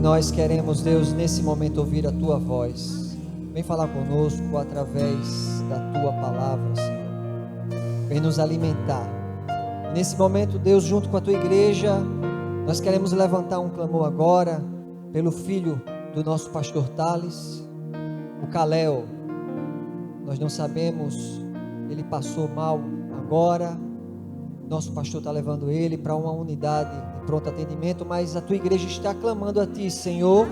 nós queremos, Deus, nesse momento ouvir a Tua voz. Vem falar conosco através da Tua palavra, Senhor. Vem nos alimentar. Nesse momento, Deus, junto com a Tua igreja, nós queremos levantar um clamor agora pelo filho do nosso pastor Thales, o Kalel. Nós não sabemos, ele passou mal agora. Nosso pastor está levando ele para uma unidade de pronto atendimento, mas a Tua igreja está clamando a Ti, Senhor.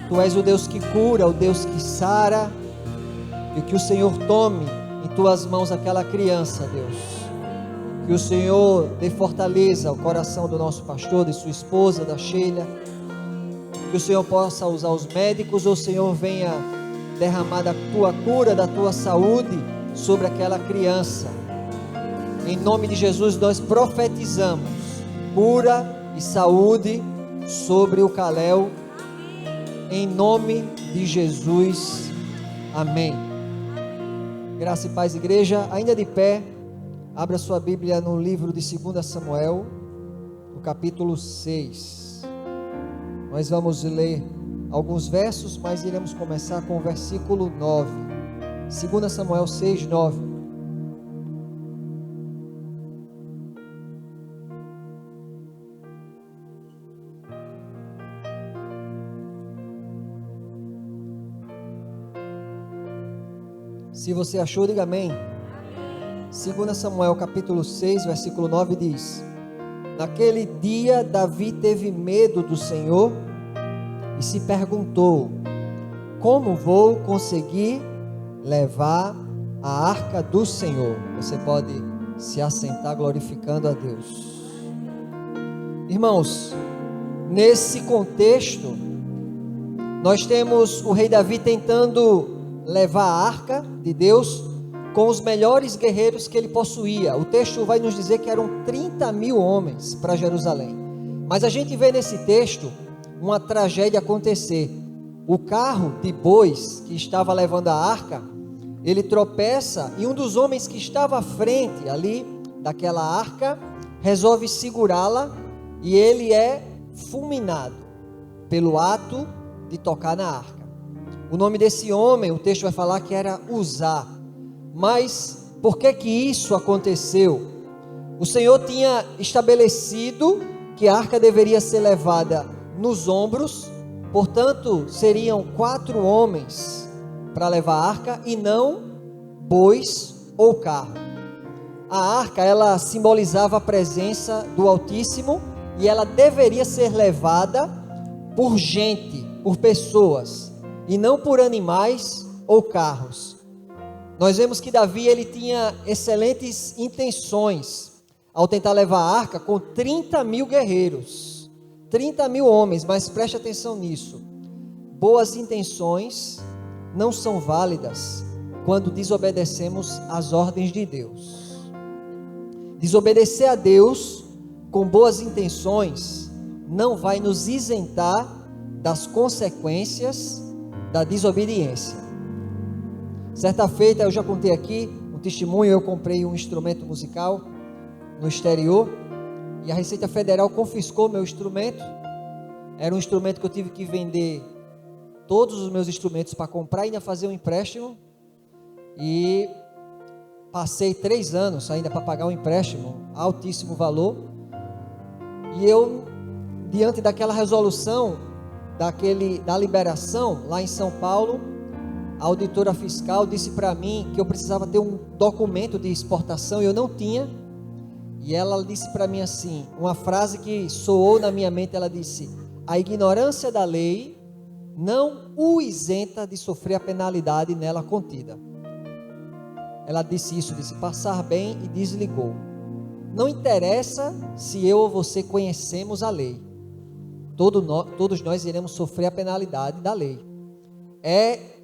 Tu és o Deus que cura, o Deus que sara, e que o Senhor tome em Tuas mãos aquela criança, Deus. Que o Senhor dê fortaleza ao coração do nosso pastor, de sua esposa, da Sheila. Que o Senhor possa usar os médicos, ou o Senhor venha derramar da Tua cura, da Tua saúde sobre aquela criança. Em nome de Jesus nós profetizamos cura e saúde sobre o Kalel. Em nome de Jesus, amém. Graça e paz, igreja. Ainda de pé, abra sua Bíblia no livro de 2 Samuel, no capítulo 6. Nós vamos ler alguns versos, mas iremos começar com o versículo 9. 2 Samuel 6, 9. Se você achou, diga amém. 2 Samuel capítulo 6, versículo 9 diz: Naquele dia Davi teve medo do Senhor e se perguntou: como vou conseguir levar a arca do Senhor? Você pode se assentar glorificando a Deus. Irmãos, nesse contexto, nós temos o rei Davi tentando levar a arca de Deus com os melhores guerreiros que ele possuía. O texto vai nos dizer que eram 30 mil homens para Jerusalém. Mas a gente vê nesse texto uma tragédia acontecer. O carro de bois que estava levando a arca, ele tropeça e um dos homens que estava à frente ali daquela arca resolve segurá-la e ele é fulminado pelo ato de tocar na arca. O nome desse homem, o texto vai falar que era Uzá. Mas por que isso aconteceu? O Senhor tinha estabelecido que a arca deveria ser levada nos ombros, portanto seriam 4 homens para levar a arca e não bois ou carro. A arca, ela simbolizava a presença do Altíssimo e ela deveria ser levada por gente, por pessoas, e não por animais ou carros. Nós vemos que Davi, ele tinha excelentes intenções ao tentar levar a arca com 30 mil guerreiros, 30 mil homens, mas preste atenção nisso. Boas intenções não são válidas quando desobedecemos às ordens de Deus. Desobedecer a Deus com boas intenções não vai nos isentar das consequências da desobediência. Certa feita, eu já contei aqui um testemunho, eu comprei um instrumento musical no exterior e a Receita Federal confiscou meu instrumento. Era um instrumento que eu tive que vender todos os meus instrumentos para comprar e ainda fazer um empréstimo, e passei 3 anos ainda para pagar um empréstimo, altíssimo valor. E eu, diante daquela resolução, da liberação lá em São Paulo, a auditora fiscal disse para mim que eu precisava ter um documento de exportação e eu não tinha. E ela disse para mim assim, uma frase que soou na minha mente. Ela disse: a ignorância da lei não o isenta de sofrer a penalidade nela contida. Ela disse isso, disse passar bem, e desligou. Não interessa se eu ou você conhecemos a lei, todos nós iremos sofrer a penalidade da lei. É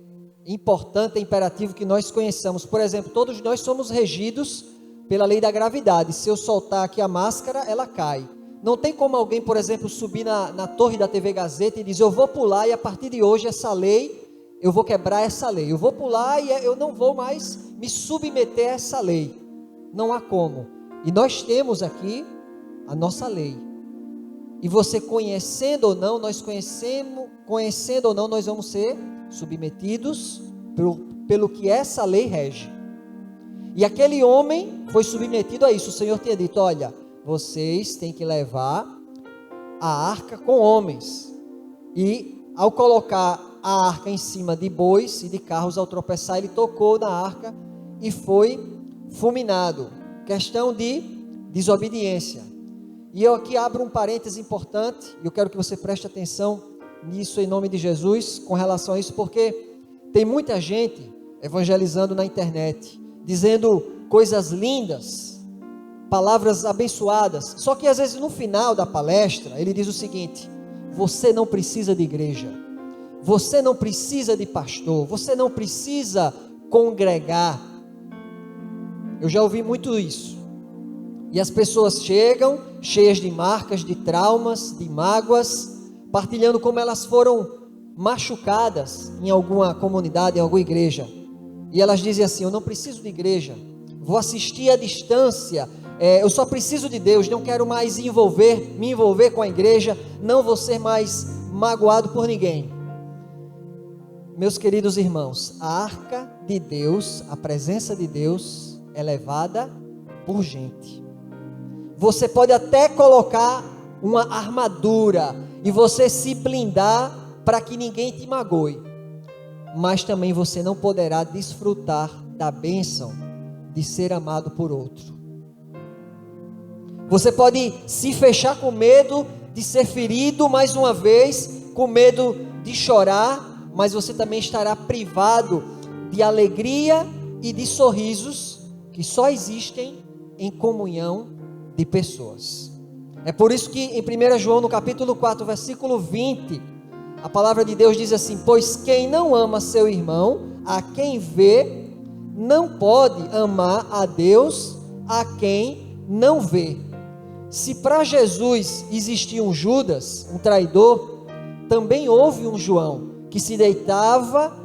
importante, é imperativo que nós conheçamos. Por exemplo, todos nós somos regidos pela lei da gravidade. Se eu soltar aqui a máscara, ela cai. Não tem como alguém, por exemplo, subir na torre da TV Gazeta e dizer: eu vou pular e a partir de hoje essa lei, eu vou quebrar essa lei. Eu vou pular e eu não vou mais me submeter a essa lei. Não há como. E nós temos aqui a nossa lei. E você conhecendo ou não, conhecendo ou não, nós vamos ser submetidos pelo que essa lei rege. E aquele homem foi submetido a isso. O Senhor tinha dito: olha, vocês têm que levar a arca com homens. E ao colocar a arca em cima de bois e de carros, ao tropeçar, ele tocou na arca e foi fulminado. Questão de desobediência. E eu aqui abro um parêntese importante, e eu quero que você preste atenção nisso em nome de Jesus, com relação a isso, porque tem muita gente evangelizando na internet, dizendo coisas lindas, palavras abençoadas, só que às vezes no final da palestra, ele diz o seguinte: você não precisa de igreja, você não precisa de pastor, você não precisa congregar. Eu já ouvi muito isso. E as pessoas chegam cheias de marcas, de traumas, de mágoas, partilhando como elas foram machucadas em alguma comunidade, em alguma igreja. E elas dizem assim: eu não preciso de igreja, vou assistir à distância, eu só preciso de Deus, não quero mais me envolver com a igreja, não vou ser mais magoado por ninguém. Meus queridos irmãos, a arca de Deus, a presença de Deus é levada por gente. Você pode até colocar uma armadura e você se blindar para que ninguém te magoe, mas também você não poderá desfrutar da bênção de ser amado por outro. Você pode se fechar com medo de ser ferido mais uma vez, com medo de chorar, mas você também estará privado de alegria e de sorrisos que só existem em comunhão de pessoas. É por isso que em 1 João, no capítulo 4, versículo 20, a palavra de Deus diz assim: pois quem não ama seu irmão, a quem vê, não pode amar a Deus, a quem não vê. Se para Jesus existia um Judas, um traidor, também houve um João, que se deitava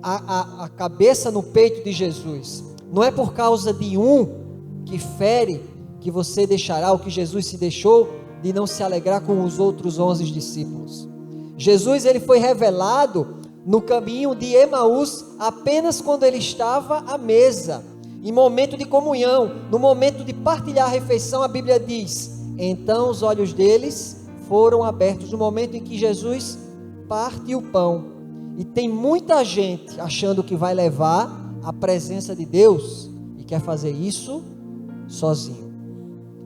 a cabeça no peito de Jesus. Não é por causa de um que fere que você deixará, o que Jesus se deixou, de não se alegrar com os outros 11 discípulos. Jesus, ele foi revelado no caminho de Emaús apenas quando ele estava à mesa, em momento de comunhão, no momento de partilhar a refeição. A Bíblia diz: então os olhos deles foram abertos, no momento em que Jesus parte o pão. E tem muita gente achando que vai levar a presença de Deus e quer fazer isso sozinho.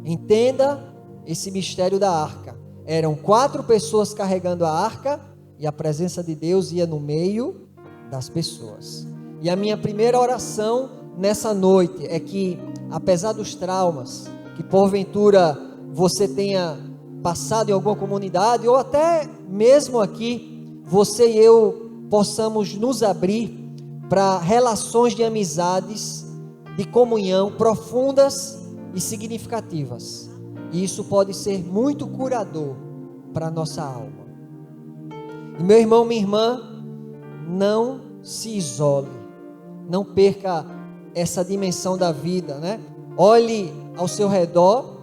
Entenda esse mistério da arca. Eram 4 pessoas carregando a arca e a presença de Deus ia no meio das pessoas. E a minha primeira oração nessa noite é que, apesar dos traumas que porventura você tenha passado em alguma comunidade, ou até mesmo aqui, você e eu possamos nos abrir para relações de amizades, de comunhão profundas e significativas. E isso pode ser muito curador para a nossa alma. E meu irmão, minha irmã, não se isole, não perca essa dimensão da vida, né? Olhe ao seu redor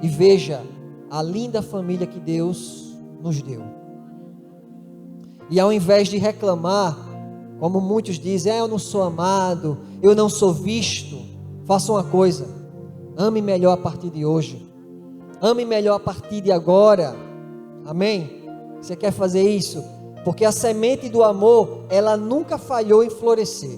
e veja a linda família que Deus nos deu. E ao invés de reclamar, como muitos dizem: eu não sou amado, eu não sou visto, faça uma coisa: ame melhor a partir de hoje, ame melhor a partir de agora. Amém? Você quer fazer isso? Porque a semente do amor, ela nunca falhou em florescer.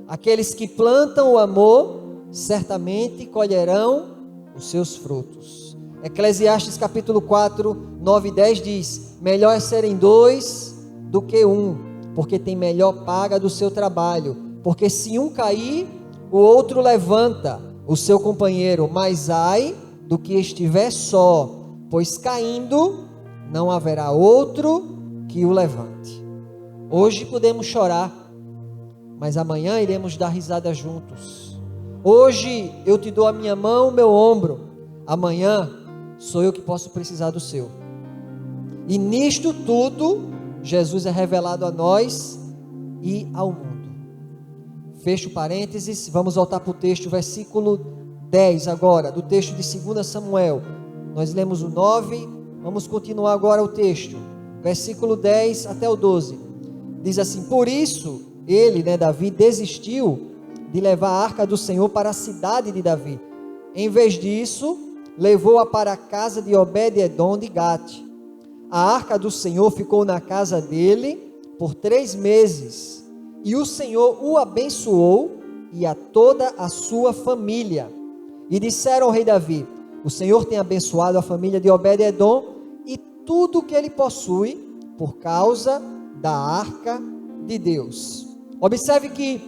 Aqueles que plantam o amor, certamente colherão os seus frutos. Eclesiastes capítulo 4, 9 e 10 diz: melhor é serem 2 do que 1, porque tem melhor paga do seu trabalho. Porque se um cair, o outro levanta o seu companheiro, mas ai do que estiver só, pois caindo não haverá outro que o levante. Hoje podemos chorar, mas amanhã iremos dar risada juntos. Hoje eu te dou a minha mão, o meu ombro, amanhã sou eu que posso precisar do seu. E nisto tudo, Jesus é revelado a nós e ao mundo. Fecho parênteses, vamos voltar para o texto, versículo 10 agora, do texto de 2 Samuel. Nós lemos o 9, Vamos continuar agora o texto, versículo 10 até o 12. Diz assim: por isso ele, Davi, desistiu de levar a arca do Senhor para a cidade de Davi. Em vez disso, levou-a para a casa de Obed-edom de Gate. A arca do Senhor ficou na casa dele por 3 meses, e o Senhor o abençoou e a toda a sua família. E disseram ao rei Davi: o Senhor tem abençoado a família de Obed-edom e tudo o que ele possui, por causa da arca de Deus. Observe que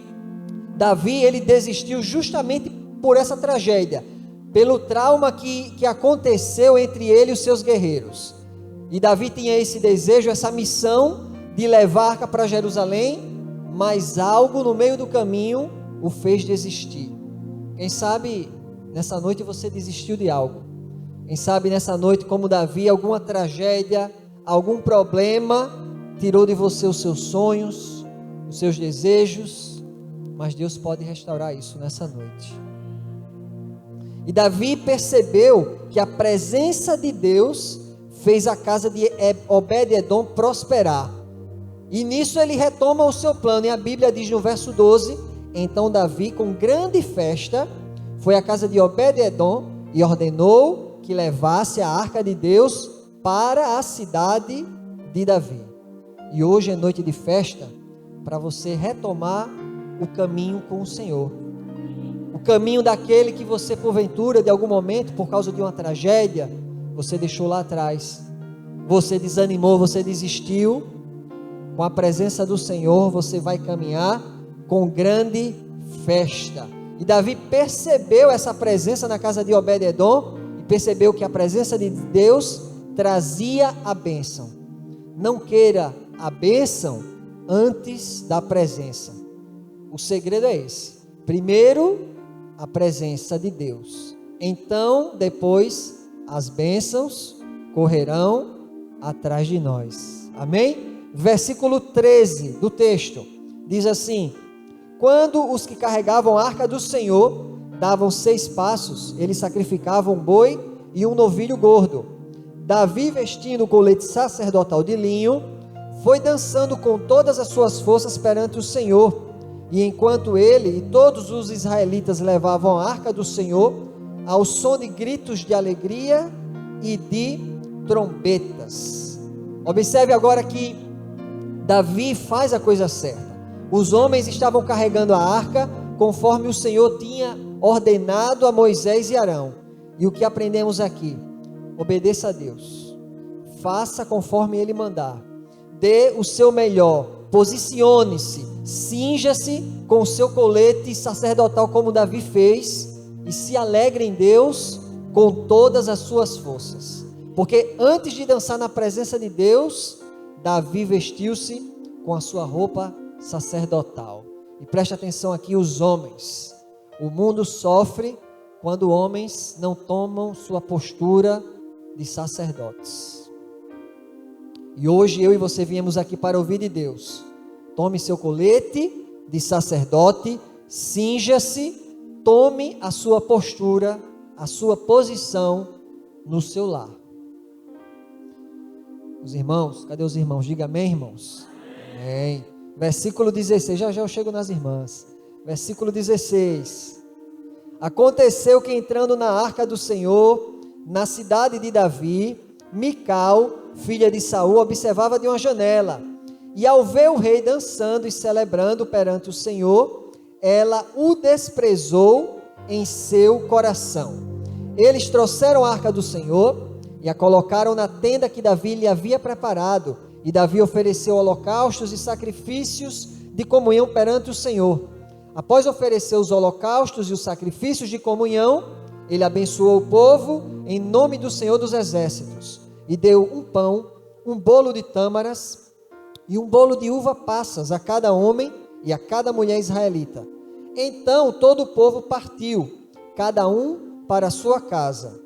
Davi, ele desistiu justamente por essa tragédia, pelo trauma que aconteceu entre ele e os seus guerreiros. E Davi tinha esse desejo, essa missão de levar a arca para Jerusalém, mas algo no meio do caminho o fez desistir. Quem sabe nessa noite você desistiu de algo. Quem sabe nessa noite, como Davi, alguma tragédia, algum problema tirou de você os seus sonhos, os seus desejos, mas Deus pode restaurar isso nessa noite. E Davi percebeu que a presença de Deus fez a casa de Obed-edom prosperar. E nisso ele retoma o seu plano, e a Bíblia diz no verso 12: então Davi, com grande festa, foi à casa de Obed-edom e ordenou que levasse a arca de Deus para a cidade de Davi. E hoje é noite de festa para você retomar o caminho com o Senhor. O caminho daquele que você, porventura, de algum momento, por causa de uma tragédia, você deixou lá atrás. Você desanimou, você desistiu. Com a presença do Senhor, você vai caminhar com grande festa. E Davi percebeu essa presença na casa de Obed-edom e percebeu que a presença de Deus trazia a bênção. Não queira a bênção antes da presença. O segredo é esse: primeiro a presença de Deus, então depois as bênçãos correrão atrás de nós. Amém? Versículo 13 do texto diz assim: quando os que carregavam a arca do Senhor davam 6 passos, eles sacrificavam um boi e um novilho gordo. Davi, vestindo o colete sacerdotal de linho, foi dançando com todas as suas forças perante o Senhor. E enquanto ele e todos os israelitas levavam a arca do Senhor, ao som de gritos de alegria e de trombetas. Observe agora que Davi faz a coisa certa. Os homens estavam carregando a arca conforme o Senhor tinha ordenado a Moisés e Arão. E o que aprendemos aqui? Obedeça a Deus. Faça conforme Ele mandar. Dê o seu melhor. Posicione-se. Cinja-se com o seu colete sacerdotal como Davi fez. E se alegre em Deus com todas as suas forças. Porque antes de dançar na presença de Deus, Davi vestiu-se com a sua roupa sacerdotal. E preste atenção aqui, os homens. O mundo sofre quando homens não tomam sua postura de sacerdotes. E hoje eu e você viemos aqui para ouvir de Deus. Tome seu colete de sacerdote, cinja-se, tome a sua postura, a sua posição no seu lar. Os irmãos, cadê os irmãos? Diga amém, irmãos. Amém. Versículo 16, já eu chego nas irmãs. Versículo 16. Aconteceu que entrando na arca do Senhor, na cidade de Davi, Mical, filha de Saul, observava de uma janela. E ao ver o rei dançando e celebrando perante o Senhor, ela o desprezou em seu coração. Eles trouxeram a arca do Senhor e a colocaram na tenda que Davi lhe havia preparado. E Davi ofereceu holocaustos e sacrifícios de comunhão perante o Senhor. Após oferecer os holocaustos e os sacrifícios de comunhão, ele abençoou o povo em nome do Senhor dos Exércitos. E deu um pão, um bolo de tâmaras e um bolo de uva passas a cada homem e a cada mulher israelita. Então todo o povo partiu, cada um para a sua casa.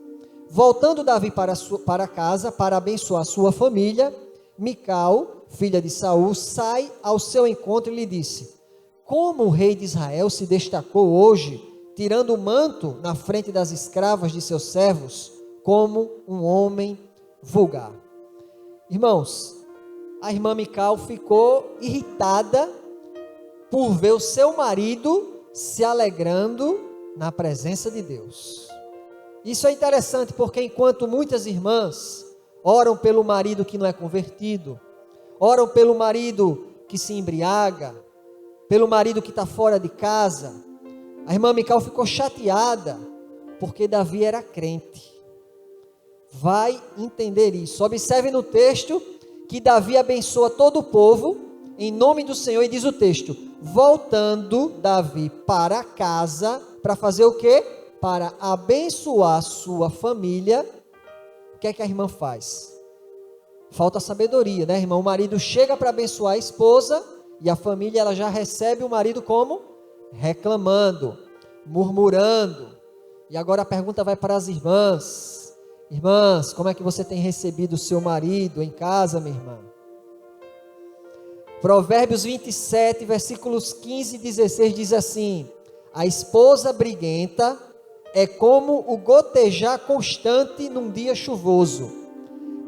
Voltando Davi para casa, para abençoar sua família, Mical, filha de Saul, sai ao seu encontro e lhe disse: como o rei de Israel se destacou hoje, tirando o manto na frente das escravas de seus servos, como um homem vulgar. Irmãos, a irmã Mical ficou irritada por ver o seu marido se alegrando na presença de Deus. Isso é interessante porque enquanto muitas irmãs oram pelo marido que não é convertido, oram pelo marido que se embriaga, pelo marido que está fora de casa, a irmã Mical ficou chateada porque Davi era crente. Vai entender isso. Observe no texto que Davi abençoa todo o povo em nome do Senhor, e diz o texto: voltando Davi para casa, para fazer o quê? Para abençoar sua família. O que é que a irmã faz? Falta sabedoria, né, irmão? O marido chega para abençoar a esposa e a família, ela já recebe o marido como? Reclamando, murmurando. E agora a pergunta vai para as irmãs. Irmãs, como é que você tem recebido o seu marido em casa, minha irmã? Provérbios 27, versículos 15 e 16 diz assim: a esposa briguenta é como o gotejar constante num dia chuvoso.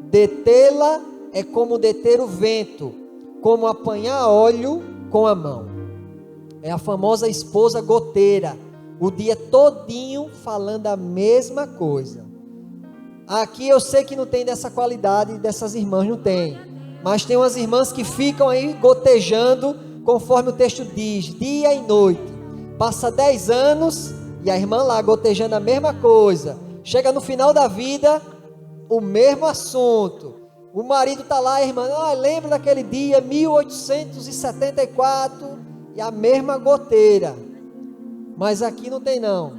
Detê-la é como deter o vento, como apanhar óleo com a mão. É a famosa esposa goteira, o dia todinho falando a mesma coisa. Aqui eu sei que não tem dessa qualidade dessas irmãs, não tem. Mas tem umas irmãs que ficam aí gotejando, conforme o texto diz, dia e noite. Passa 10 anos e a irmã lá gotejando a mesma coisa. Chega no final da vida, o mesmo assunto. O marido está lá, a irmã, lembra daquele dia, 1874, e a mesma goteira. Mas aqui não tem não,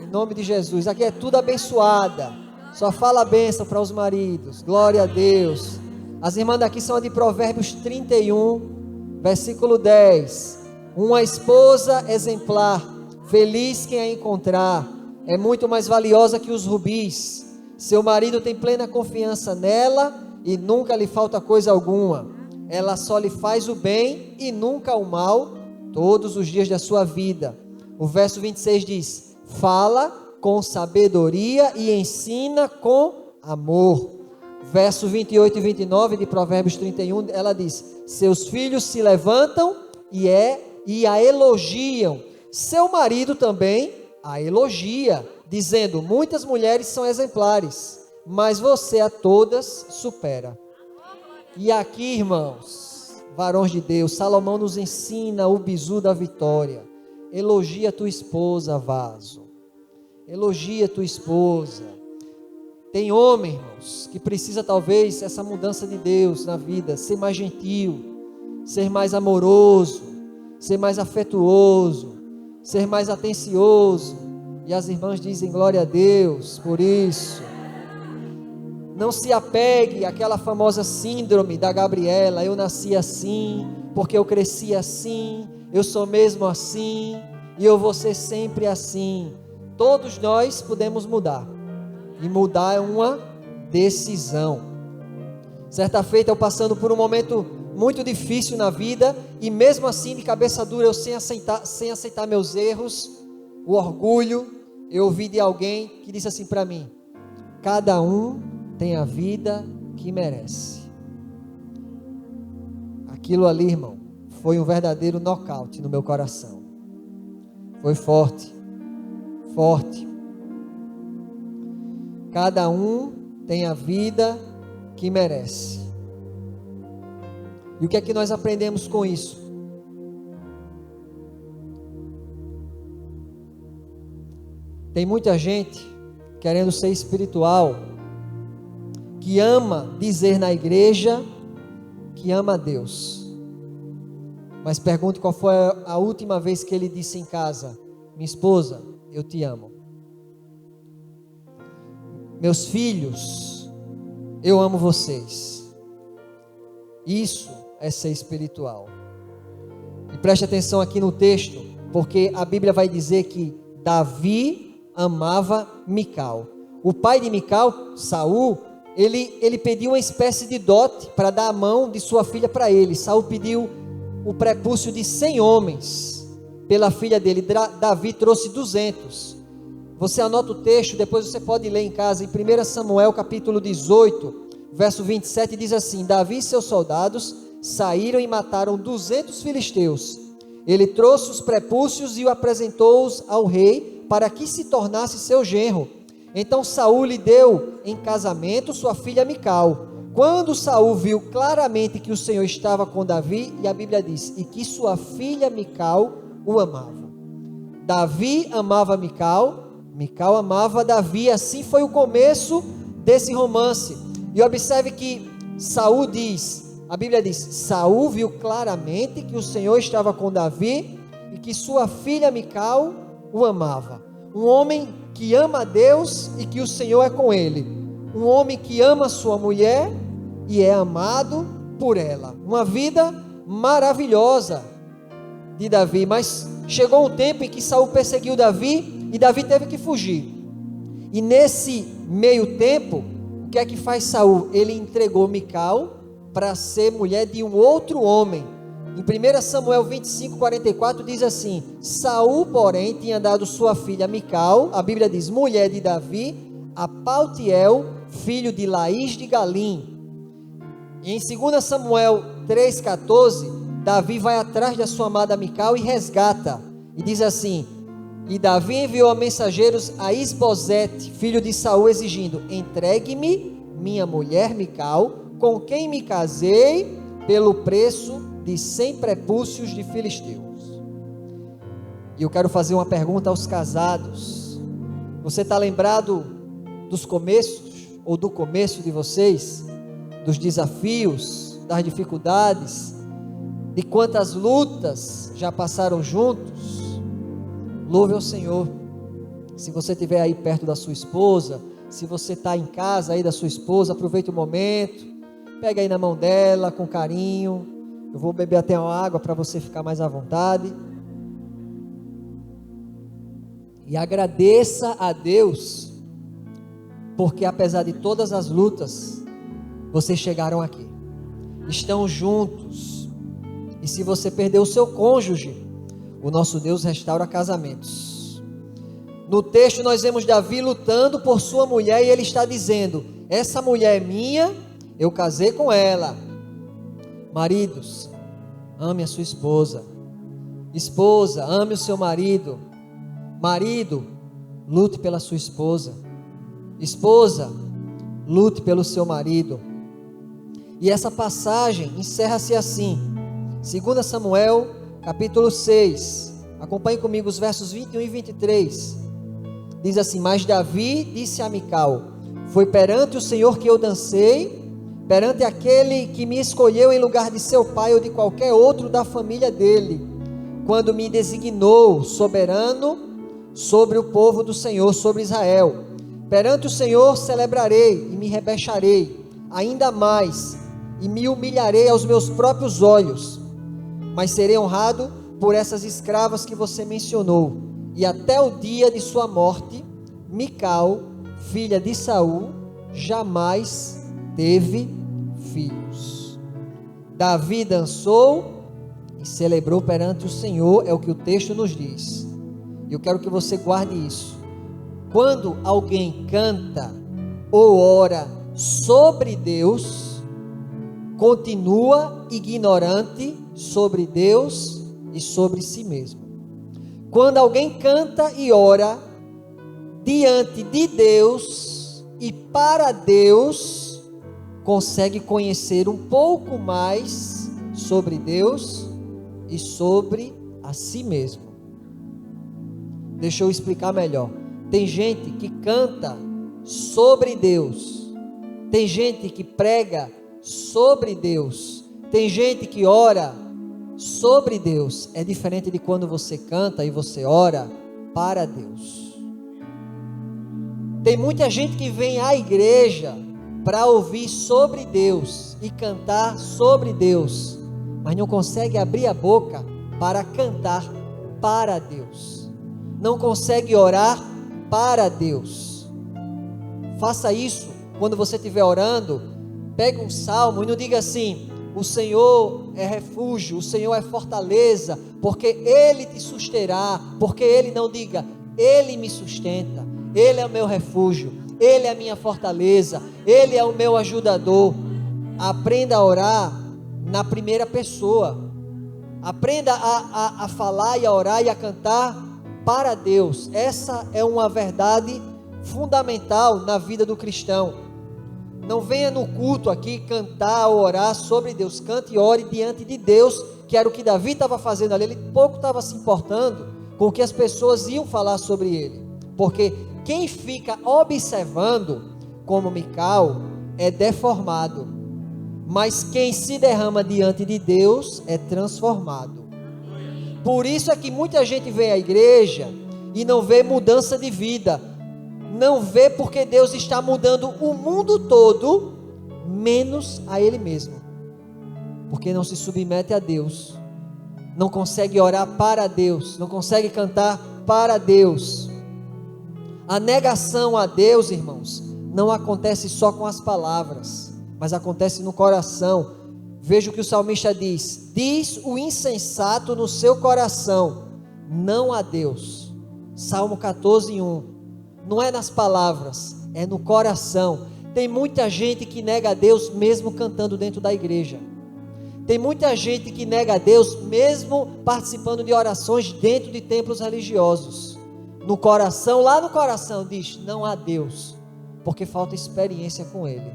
em nome de Jesus. Aqui é tudo abençoada, só fala a bênção para os maridos, glória a Deus. As irmãs daqui são a de Provérbios 31, versículo 10. Uma esposa exemplar, feliz quem a encontrar, é muito mais valiosa que os rubis. Seu marido tem plena confiança nela e nunca lhe falta coisa alguma. Ela só lhe faz o bem e nunca o mal, todos os dias da sua vida. O verso 26 diz: fala com sabedoria e ensina com amor. Verso 28 e 29 de Provérbios 31, ela diz: seus filhos se levantam e a elogiam. Seu marido também a elogia, dizendo: muitas mulheres são exemplares, mas você a todas supera. E aqui, irmãos, varões de Deus, Salomão nos ensina o bizu da vitória. Elogia tua esposa, vaso. Elogia tua esposa. Tem homem, irmãos, que precisa talvez essa mudança de Deus na vida, ser mais gentil, ser mais amoroso, ser mais afetuoso, ser mais atencioso. E as irmãs dizem glória a Deus por isso. Não se apegue àquela famosa síndrome da Gabriela: eu nasci assim, porque eu cresci assim, eu sou mesmo assim, e eu vou ser sempre assim. Todos nós podemos mudar, e mudar é uma decisão. Certa feita eu passando por um momento muito difícil na vida, e mesmo assim de cabeça dura, eu sem aceitar meus erros, o orgulho, eu ouvi de alguém que disse assim para mim: cada um tem a vida que merece. Aquilo ali, irmão, foi um verdadeiro nocaute no meu coração. Foi forte, forte. Cada um tem a vida que merece. E o que é que nós aprendemos com isso? Tem muita gente querendo ser espiritual, que ama dizer na igreja que ama a Deus. Mas pergunte qual foi a última vez que ele disse em casa: minha esposa, eu te amo. Meus filhos, eu amo vocês. Isso é ser espiritual. E preste atenção aqui no texto, porque a Bíblia vai dizer que Davi amava Mical. O pai de Mical, Saul, ele pediu uma espécie de dote para dar a mão de sua filha para ele. Saul pediu o prepúcio de 100 homens pela filha dele. Davi trouxe 200. Você anota o texto, depois você pode ler em casa, em 1 Samuel capítulo 18, verso 27 diz assim: Davi e seus soldados saíram e mataram 200 filisteus. Ele trouxe os prepúcios e o apresentou-os ao rei, para que se tornasse seu genro. Então Saul lhe deu em casamento sua filha Mical. Quando Saul viu claramente que o Senhor estava com Davi, e a Bíblia diz, e que sua filha Mical o amava. Davi amava Mical, Mical amava Davi. Assim foi o começo desse romance. E observe que Saul diz, a Bíblia diz, Saul viu claramente que o Senhor estava com Davi e que sua filha Mical o amava. Um homem que ama a Deus e que o Senhor é com ele. Um homem que ama sua mulher e é amado por ela. Uma vida maravilhosa de Davi. Mas chegou um tempo em que Saul perseguiu Davi e Davi teve que fugir. E nesse meio tempo, o que é que faz Saul? Ele entregou Mical para ser mulher de um outro homem. Em 1 Samuel 25:44 diz assim: Saul, porém, tinha dado sua filha Mical, a Bíblia diz, mulher de Davi, a Paltiel, filho de Laís de Galim. E em 2 Samuel 3:14, Davi vai atrás da sua amada Mical e resgata. E diz assim: e Davi enviou mensageiros a Isbosete, filho de Saul, exigindo: entregue-me minha mulher Mical, com quem me casei, pelo preço de 100 prepúcios de filisteus. E eu quero fazer uma pergunta aos casados. Você está lembrado dos começos, ou do começo de vocês, dos desafios, das dificuldades, de quantas lutas já passaram juntos? Louve ao Senhor. Se você estiver aí perto da sua esposa, se você está em casa aí da sua esposa, aproveite o momento, pega aí na mão dela com carinho. Eu vou beber até uma água para você ficar mais à vontade. E agradeça a Deus, porque apesar de todas as lutas, vocês chegaram aqui, estão juntos. E se você perdeu o seu cônjuge, o nosso Deus restaura casamentos. No texto nós vemos Davi lutando por sua mulher e ele está dizendo: essa mulher é minha, eu casei com ela. Maridos, ame a sua esposa. Esposa, ame o seu marido. Marido, lute pela sua esposa. Esposa, lute pelo seu marido. E essa passagem encerra-se assim, 2 Samuel capítulo 6, acompanhe comigo os versos 21 e 23, diz assim: mas Davi disse a Mical: foi perante o Senhor que eu dancei, perante aquele que me escolheu em lugar de seu pai ou de qualquer outro da família dele, quando me designou soberano sobre o povo do Senhor, sobre Israel. Perante o Senhor celebrarei e me rebexarei ainda mais, e me humilharei aos meus próprios olhos, mas serei honrado por essas escravas que você mencionou. E até o dia de sua morte, Mical, filha de Saul, jamais teve filhos. Davi dançou e celebrou perante o Senhor, é o que o texto nos diz. E eu quero que você guarde isso. Quando alguém canta ou ora sobre Deus, continua ignorante sobre Deus e sobre si mesmo. Quando alguém canta e ora diante de Deus e para Deus, consegue conhecer um pouco mais sobre Deus e sobre a si mesmo. Deixa eu explicar melhor. Tem gente que canta sobre Deus, tem gente que prega sobre Deus, tem gente que ora sobre Deus. É diferente de quando você canta e você ora para Deus. Tem muita gente que vem à igreja para ouvir sobre Deus e cantar sobre Deus, mas não consegue abrir a boca para cantar para Deus, não consegue orar para Deus. Faça isso quando você estiver orando. Pegue um salmo e não diga assim: o Senhor é refúgio, o Senhor é fortaleza, porque Ele te susterá. Porque Ele, não diga: Ele me sustenta, Ele é o meu refúgio, Ele é a minha fortaleza, Ele é o meu ajudador. Aprenda a orar na primeira pessoa. Aprenda a falar e a orar e a cantar para Deus. Essa é uma verdade fundamental na vida do cristão. Não venha no culto aqui cantar ou orar sobre Deus. Cante e ore diante de Deus, que era o que Davi estava fazendo ali. Ele pouco estava se importando com o que as pessoas iam falar sobre ele. Porque quem fica observando, como Mical, é deformado. Mas quem se derrama diante de Deus é transformado. Por isso é que muita gente vem à igreja e não vê mudança de vida. Não vê porque Deus está mudando o mundo todo, menos a Ele mesmo. Porque não se submete a Deus. Não consegue orar para Deus. Não consegue cantar para Deus. A negação a Deus, irmãos, não acontece só com as palavras, mas acontece no coração. Veja o que o salmista diz: diz o insensato no seu coração, não a Deus. Salmo 14:1. Não é nas palavras, é no coração. Tem muita gente que nega a Deus mesmo cantando dentro da igreja. Tem muita gente que nega a Deus mesmo participando de orações dentro de templos religiosos. No coração, lá no coração diz, não há Deus, porque falta experiência com Ele.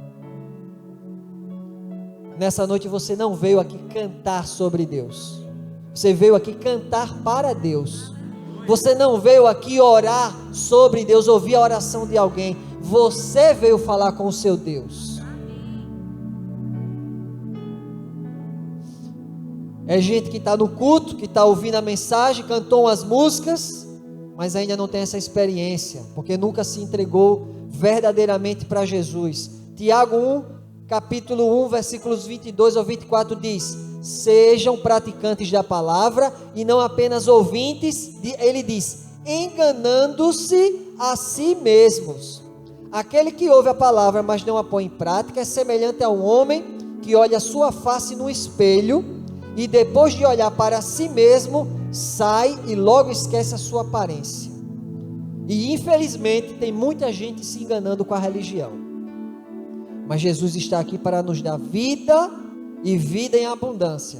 Nessa noite você não veio aqui cantar sobre Deus. Você veio aqui cantar para Deus. Você não veio aqui orar sobre Deus, ouvir a oração de alguém. Você veio falar com o seu Deus. É gente que está no culto, que está ouvindo a mensagem, cantou umas músicas, mas ainda não tem essa experiência, porque nunca se entregou verdadeiramente para Jesus. Tiago 1, capítulo 1, versículos 22 ao 24 diz: sejam praticantes da palavra e não apenas ouvintes, ele diz, enganando-se a si mesmos. Aquele que ouve a palavra, mas não a põe em prática, é semelhante a um homem que olha a sua face no espelho e depois de olhar para si mesmo, sai e logo esquece a sua aparência. E infelizmente tem muita gente se enganando com a religião. Mas Jesus está aqui para nos dar vida e vida em abundância.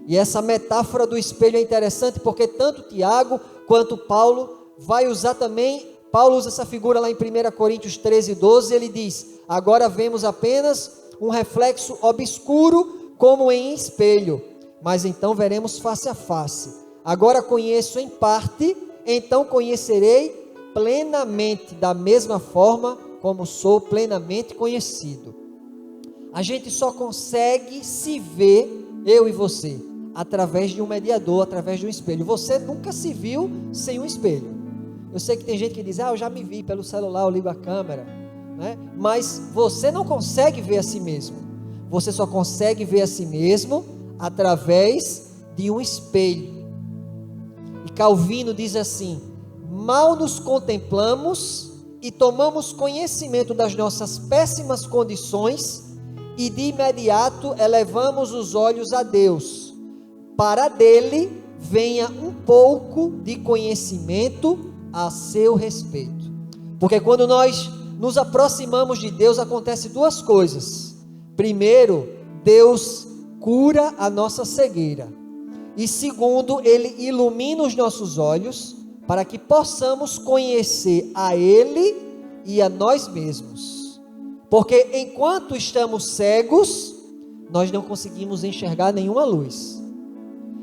E essa metáfora do espelho é interessante porque tanto Tiago quanto Paulo vai usar também. Paulo usa essa figura lá em 1 Coríntios 13:12, ele diz: agora vemos apenas um reflexo obscuro como em espelho, mas então veremos face a face. Agora conheço em parte, então conhecerei plenamente, da mesma forma como sou plenamente conhecido. A gente só consegue se ver, eu e você, através de um mediador, através de um espelho. Você nunca se viu sem um espelho. Eu sei que tem gente que diz, eu já me vi pelo celular, eu ligo a câmera, né? Mas você não consegue ver a si mesmo. Você só consegue ver a si mesmo através de um espelho. E Calvino diz assim: mal nos contemplamos e tomamos conhecimento das nossas péssimas condições e de imediato elevamos os olhos a Deus, para dele venha um pouco de conhecimento a seu respeito. Porque quando nós nos aproximamos de Deus, acontece duas coisas. Primeiro, Deus cura a nossa cegueira. E segundo, Ele ilumina os nossos olhos para que possamos conhecer a Ele e a nós mesmos. Porque enquanto estamos cegos, nós não conseguimos enxergar nenhuma luz.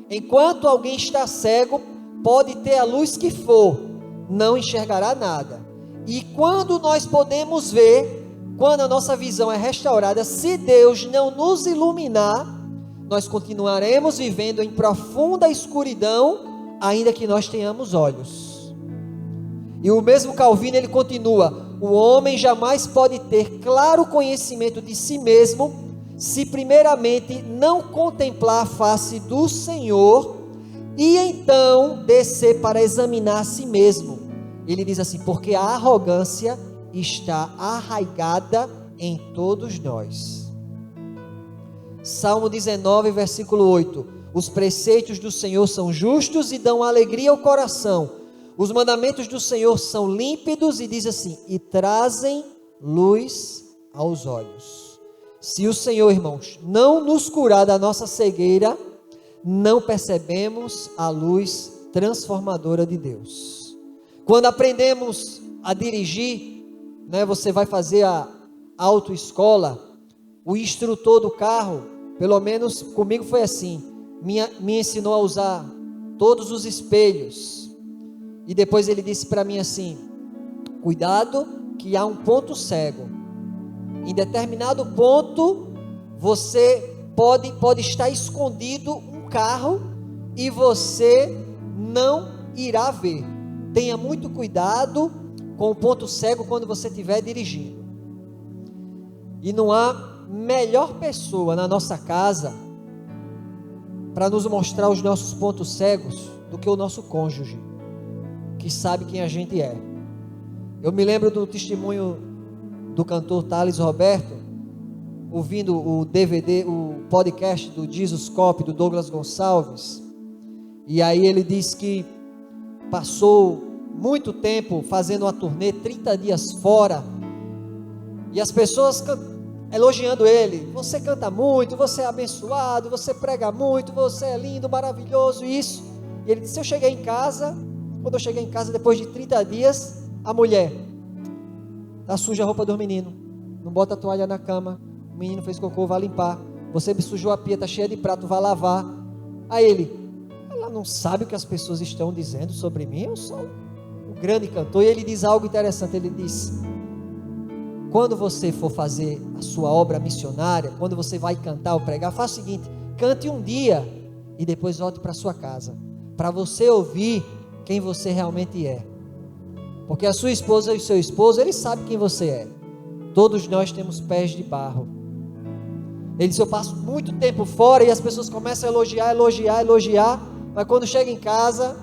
Enquanto alguém está cego, pode ter a luz que for, não enxergará nada. E quando nós podemos ver, quando a nossa visão é restaurada, se Deus não nos iluminar, nós continuaremos vivendo em profunda escuridão, ainda que nós tenhamos olhos. E o mesmo Calvino, ele continua: o homem jamais pode ter claro conhecimento de si mesmo, se primeiramente não contemplar a face do Senhor, e então descer para examinar a si mesmo. Ele diz assim: porque a arrogância está arraigada em todos nós. Salmo 19, versículo 8: os preceitos do Senhor são justos e dão alegria ao coração. Os mandamentos do Senhor são límpidos e diz assim, e trazem luz aos olhos. Se o Senhor, irmãos, não nos curar da nossa cegueira, não percebemos a luz transformadora de Deus. Quando aprendemos a dirigir, você vai fazer a autoescola, o instrutor do carro, pelo menos comigo foi assim, me ensinou a usar todos os espelhos, e depois ele disse para mim assim, cuidado que há um ponto cego, em determinado ponto, você pode estar escondido um carro, e você não irá ver, tenha muito cuidado com o ponto cego quando você estiver dirigindo, e não há melhor pessoa na nossa casa, para nos mostrar os nossos pontos cegos, do que o nosso cônjuge, que sabe quem a gente é. Eu me lembro do testemunho do cantor Thales Roberto, ouvindo o DVD, o podcast do Jesus Cop, do Douglas Gonçalves, e aí ele diz que passou muito tempo fazendo uma turnê, 30 dias fora, e as pessoas elogiando ele, você canta muito, você é abençoado, você prega muito, você é lindo, maravilhoso, isso. E ele disse, quando eu cheguei em casa depois de 30 dias, a mulher, tá suja a roupa dos meninos, não bota a toalha na cama, o menino fez cocô, vai limpar, você sujou a pia, tá cheia de prato, vai lavar. Aí ela não sabe o que as pessoas estão dizendo sobre mim, eu sou um grande cantor. E ele diz algo interessante, ele diz, quando você for fazer a sua obra missionária, quando você vai cantar ou pregar, faça o seguinte, cante um dia e depois volte para sua casa, para você ouvir quem você realmente é, porque a sua esposa e o seu esposo, eles sabem quem você é. Todos nós temos pés de barro. Ele disse, eu passo muito tempo fora e as pessoas começam a elogiar, mas quando chega em casa,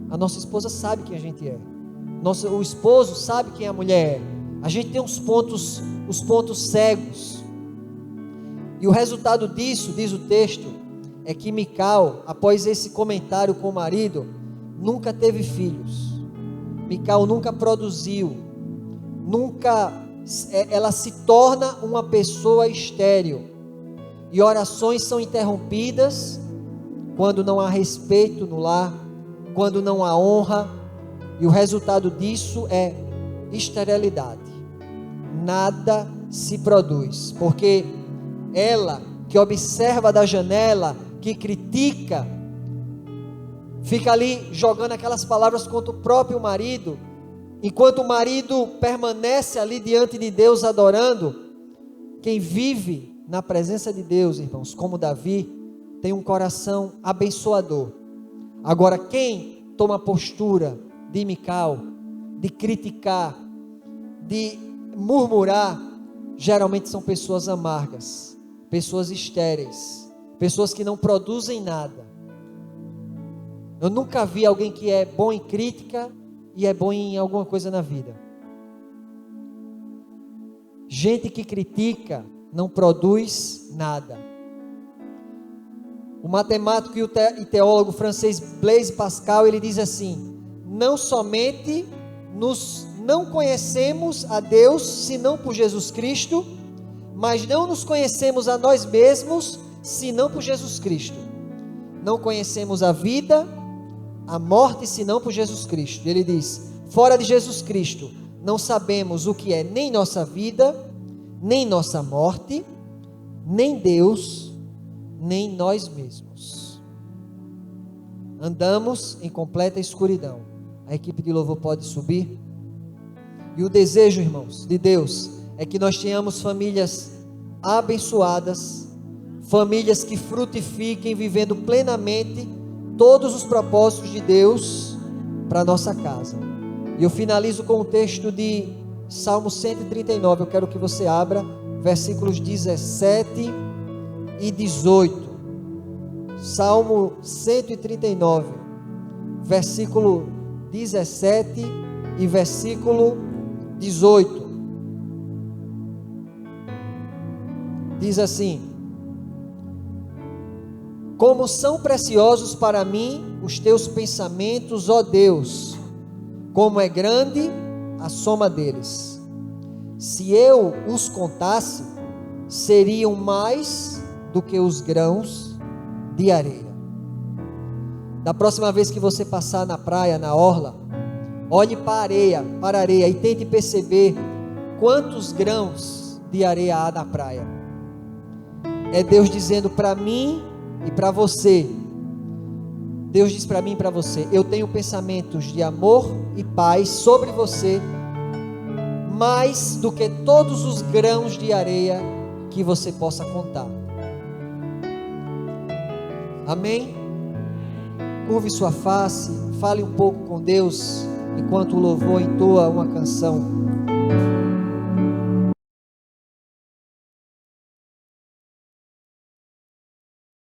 a nossa esposa sabe quem a gente é, o esposo sabe quem a mulher é. A gente tem os pontos cegos, e o resultado disso, diz o texto, é que Mical, após esse comentário com o marido, nunca teve filhos. Mical nunca produziu, ela se torna uma pessoa estéril, e orações são interrompidas quando não há respeito no lar, quando não há honra, e o resultado disso é esterilidade. Nada se produz, porque ela que observa da janela, que critica, fica ali jogando aquelas palavras contra o próprio marido, enquanto o marido permanece ali diante de Deus adorando. Quem vive na presença de Deus, irmãos, como Davi, tem um coração abençoador. Agora, quem toma a postura de Mical, de criticar, de murmurar, geralmente são pessoas amargas, pessoas estéreis, pessoas que não produzem nada. Eu nunca vi alguém que é bom em crítica e é bom em alguma coisa na vida. Gente que critica não produz nada. O matemático e teólogo francês Blaise Pascal, ele diz assim: não somente não conhecemos a Deus senão por Jesus Cristo, mas não nos conhecemos a nós mesmos senão por Jesus Cristo. Não conhecemos a vida, a morte senão por Jesus Cristo. Ele diz: fora de Jesus Cristo não sabemos o que é nem nossa vida, nem nossa morte, nem Deus, nem nós mesmos. Andamos em completa escuridão. A equipe de louvor pode subir. E o desejo, irmãos, de Deus é que nós tenhamos famílias abençoadas, famílias que frutifiquem, vivendo plenamente todos os propósitos de Deus para a nossa casa. E eu finalizo com o texto de Salmo 139, eu quero que você abra, versículos 17 e 18. Salmo 139, versículo 17 e versículo 18. Diz assim: como são preciosos para mim os teus pensamentos, ó Deus, como é grande a soma deles. Se eu os contasse, seriam mais do que os grãos de areia. Da próxima vez que você passar na praia, na orla, olhe para a areia e tente perceber quantos grãos de areia há na praia. É Deus dizendo para mim e para você. Deus diz para mim e para você: eu tenho pensamentos de amor e paz sobre você, mais do que todos os grãos de areia que você possa contar. Amém? Curve sua face, fale um pouco com Deus, enquanto o louvor entoa uma canção.